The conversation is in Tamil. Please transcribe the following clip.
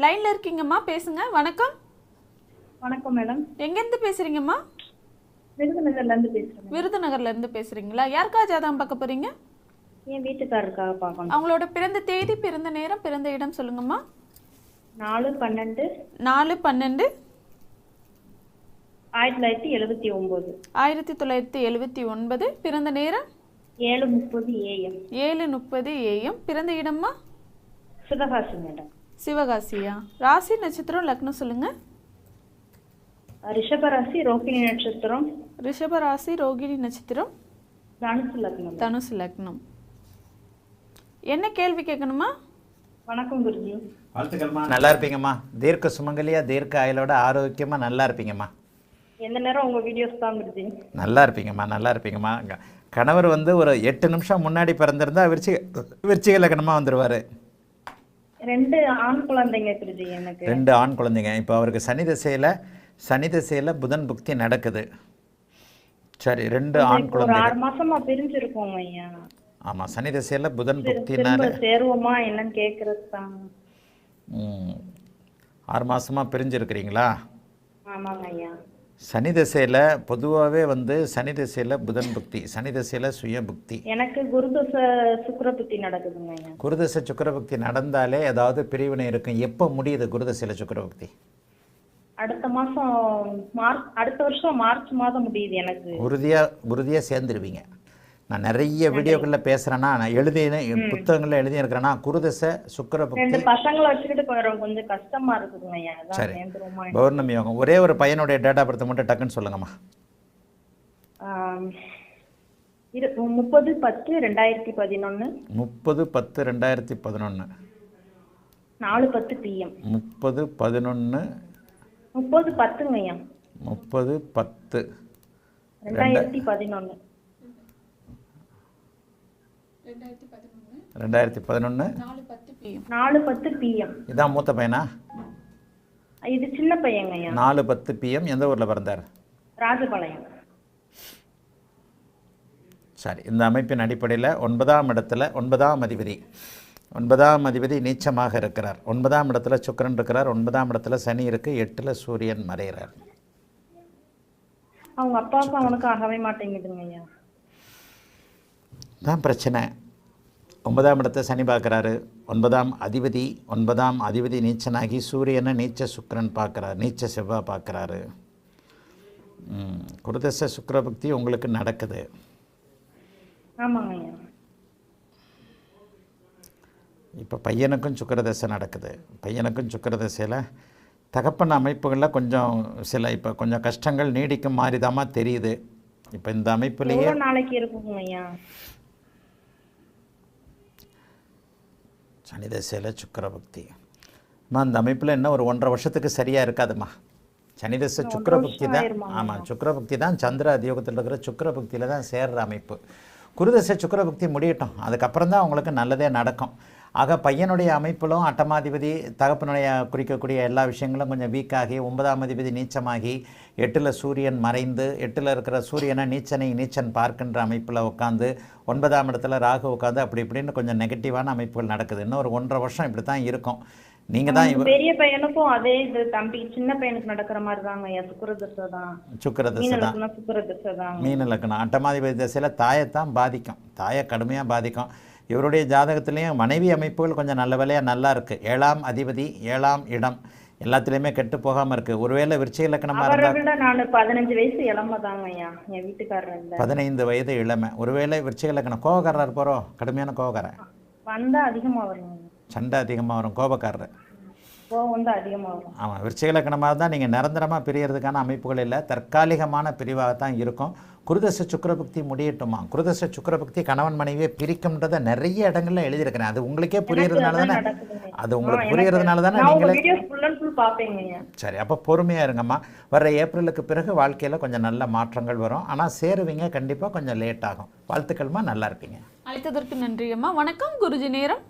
லைன்ல இருக்கீங்கம்மா, பேசுங்க. வணக்கம். வணக்கம் மேடம். எங்கேருந்து பேசுறீங்கம்மா? விருதுநகர்ல இருந்து பேசுறேன். விருதுநகர்ல இருந்து பேசுறீங்களா? யாருக்கா ஜாதகம் பார்க்க போறீங்க? என் வீட்டுக்காரருக்காக பார்க்கணும். அவங்களோட பிறந்த தேதி, பிறந்த நேரம், பிறந்த இடம் சொல்லுங்கம்மா. 4/12 4/12 1979. 1979. பிறந்த நேரம் 7:30 AM. 7:30 AM. பிறந்த இடம்மா? சிவகாசி மேடம். சிவகாசியா? ராசி நட்சத்திரம் லக்னம் சொல்லுங்க. ரிஷபராசி ரோகிணி நட்சத்திரம். ரிஷபராசி ரோகிணி நட்சத்திரம். தனுசு லக்னம். தனுசு லக்னம். என்ன கேள்வி கேட்கணுமா? வணக்கம் குருஜி. வாழ்த்துக்கள்மா. நல்லா இருப்பீங்கம்மா. தீர்க்க சுமங்கலியா, தீர்க்க ஆயுளோட ஆரோக்கியமா நல்லா இருப்பீங்கம்மா. எந்த நேரம் உங்க வீடியோஸ் தான் குருஜி. நல்லா இருப்பீங்கம்மா, நல்லா இருப்பீங்கம்மா. கணவர் ஒரு 8 நிமிஷம் முன்னாடி பிறந்திருந்தா விருச்சிக லக்னமாக வந்துடுவார். 2 ஆண் குழந்தைங்க குருஜி எனக்கு. 2 ஆண் குழந்தைங்க. இப்போ அவருக்கு சனி திசையில் புதன் புக்தி நடக்குது. சரி, 2 ஆண் குழந்தைங்க. 6 மாசமா பிரிஞ்சிருக்கோம் ஐயா. ஆமாம், சனி திசையில் புதன் புக்தினால சேருவோமா என்னன்னு கேட்கறது தான். 6 மாசமாக பிரிஞ்சிருக்கிறீங்களா? ஆமாங்க ஐயா. சனி திசையில் பொதுவாகவே சனி திசையில் புதன் புக்தி, சனி திசையில் சுய புக்தி. எனக்கு குருதசை சுக்கிரபுத்தி நடக்குதுங்க ஐயா. குருதசை சுக்கிரபுக்தி நடந்தாலே ஏதாவது பிரிவினை இருக்கும். எப்போ முடியுது குருதசையில் சுக்கிரபுக்தி? அடுத்த வருஷம் மார்ச் மாதம் முடியுது எனக்கு. உறுதியாக சேர்ந்துருவீங்க. நான் நிறைய வீடியோக்களில் பேசுகிறேன்னா, நான் புத்தகங்களில் எழுதியிருக்கிறேன்னா குருதசை சுக்கிரபுக்தி. 2 பசங்களை வச்சுக்கிட்டு கொஞ்சம் கஷ்டமா இருக்குதுங்க ஐயா. சரி, பௌர்ணமி யோகம். ஒரே ஒரு பையனுடைய டேட்டா பர்த் மட்டும் டக்குன்னு சொல்லுங்கம்மா. 30/10/2011. 30/10/2011. 4:10 PM. 30/11. 30/10ங்க ஐயா. 30/10 2011. 2011. 4:10 PM. இதான் மூத்த பையனா? இது சின்ன பையங்க ஐயா. 4:10 PM. எந்த ஊரில் பிறந்தார்? ராஜபாளையம். சரி, இந்த அமைப்பின் அடிப்படையில் 9ஆம் இடத்துல 9ஆம் அதிபதி நீச்சமாக இருக்கிறார். 9ஆம் இடத்துல சுக்கிரன் இருக்கிறார். 9ஆம் இடத்துல சனி இருக்குது. 8ல் சூரியன் மறைகிறார். அவங்க அப்பாவுக்கு அவனுக்கு ஆகவே மாட்டேங்குதுங்க ஐயா. தான் பிரச்சனை. 9ஆம் இடத்தை சனி பார்க்குறாரு. 9ஆம் அதிபதி நீச்சனாகி சூரியனை நீச்ச சுக்கிரன் பார்க்குறாரு, நீச்ச செவ்வாய் பார்க்குறாரு. குருதசை சுக்கிரபக்தி உங்களுக்கு நடக்குது. ஆமாங்க ஐயா. இப்போ பையனுக்கும் சுக்கிரதசை நடக்குது. பையனுக்கும் சுக்கிரதசையில் தகப்பன் அமைப்புகளில் இப்போ கொஞ்சம் கஷ்டங்கள் நீடிக்கும் மாதிரிதாம்மா தெரியுது. இப்போ இந்த அமைப்புலேயே நாளைக்கு இருக்குங்க ஐயா. சனி தசையில் சுக்கிரபக்தி அந்த அமைப்பில் இன்னும் ஒரு 1.5 வருஷத்துக்கு சரியாக இருக்காதுமா. சனி தசை சுக்கிரபக்தி தான். ஆமாம், சுக்கிரபக்தி தான். சந்திர அதியோகத்தில் இருக்கிற சுக்கிரபக்தியில் தான் சேர்ற அமைப்பு. குருதசை சுக்கிரபக்தி முடியட்டும், அதுக்கப்புறம் தான் அவங்களுக்கு நல்லதே நடக்கும். ஆக பையனுடைய அமைப்பிலும் அட்டமாதிபதி தகப்பனுடைய குறிக்கக்கூடிய எல்லா விஷயங்களும் கொஞ்சம் வீக்காகி 9ஆம் அதிபதி நீச்சமாகி 8ல் சூரியன் மறைந்து 8ல் இருக்கிற சூரியனை நீச்சன் பார்க்கின்ற அமைப்பில் உட்காந்து 9ஆம் இடத்துல ராகு உட்காந்து அப்படி இப்படின்னு கொஞ்சம் நெகட்டிவான அமைப்புகள் நடக்குது. இன்னும் ஒரு 1.5 வருஷம் இப்படி தான் இருக்கும். நீங்கள் தான் பெரிய பையனுக்கும் அதே இது, தம்பி சின்ன பையனுக்கு நடக்கிற மாதிரி தாங்க ஐயா. சுக்கிரதசை தான். சுக்கிரதசை தான். மீன லக்னம். அட்டமாதிபதி தசையில் தாயைத்தான் பாதிக்கும். தாயை கடுமையாக பாதிக்கும். இவருடைய ஜாதகத்திலையும் மனைவி அமைப்புகள் கொஞ்சம் நல்ல வேலையாக நல்லா இருக்குது. 7ஆம் அதிபதி 7ஆம் இடம் எல்லாத்துலேயுமே கெட்டு போகாமல் இருக்குது. ஒருவேளை விருச்சிக லக்னமாக இருந்தால் நான் 15 வயசு இளமை தாங்க ஐயா. என் வீட்டுக்காரர் 15 வயது இளமை. ஒருவேளை விருச்சிக லக்னம் கோபக்காரராக இருப்பாரோ? கடுமையான கோபக்காரன். வந்தால் அதிகமாக வருங்க. சண்டை அதிகமாக வரும். கோபக்காரர். ஆமாம், விருச்சிக லக்னமாக தான். நீங்கள் நிரந்தரமாக பிரியறதுக்கான அமைப்புகள் இல்லை, தற்காலிகமான பிரிவாக தான் இருக்கும். குருதசை சுக்கிரபக்தி முடியட்டுமா. குருதசை சுக்கிரபக்தி கணவன் மனைவியை பிரிக்கும்ன்றதை நிறைய இடங்கள்ல எழுதியிருக்கிறேன். அது உங்களுக்கே புரியறதுனால தானே நீங்களே. சரி, அப்போ பொறுமையாக இருங்கம்மா. வர்ற ஏப்ரலுக்கு பிறகு வாழ்க்கையில் கொஞ்சம் நல்ல மாற்றங்கள் வரும். ஆனால் சேருவீங்க, கண்டிப்பாக கொஞ்சம் லேட் ஆகும். வாழ்த்துக்கள்மா, நல்லா இருப்பீங்க. அழைத்ததற்கு நன்றி அம்மா. வணக்கம் குருஜி. நேரம்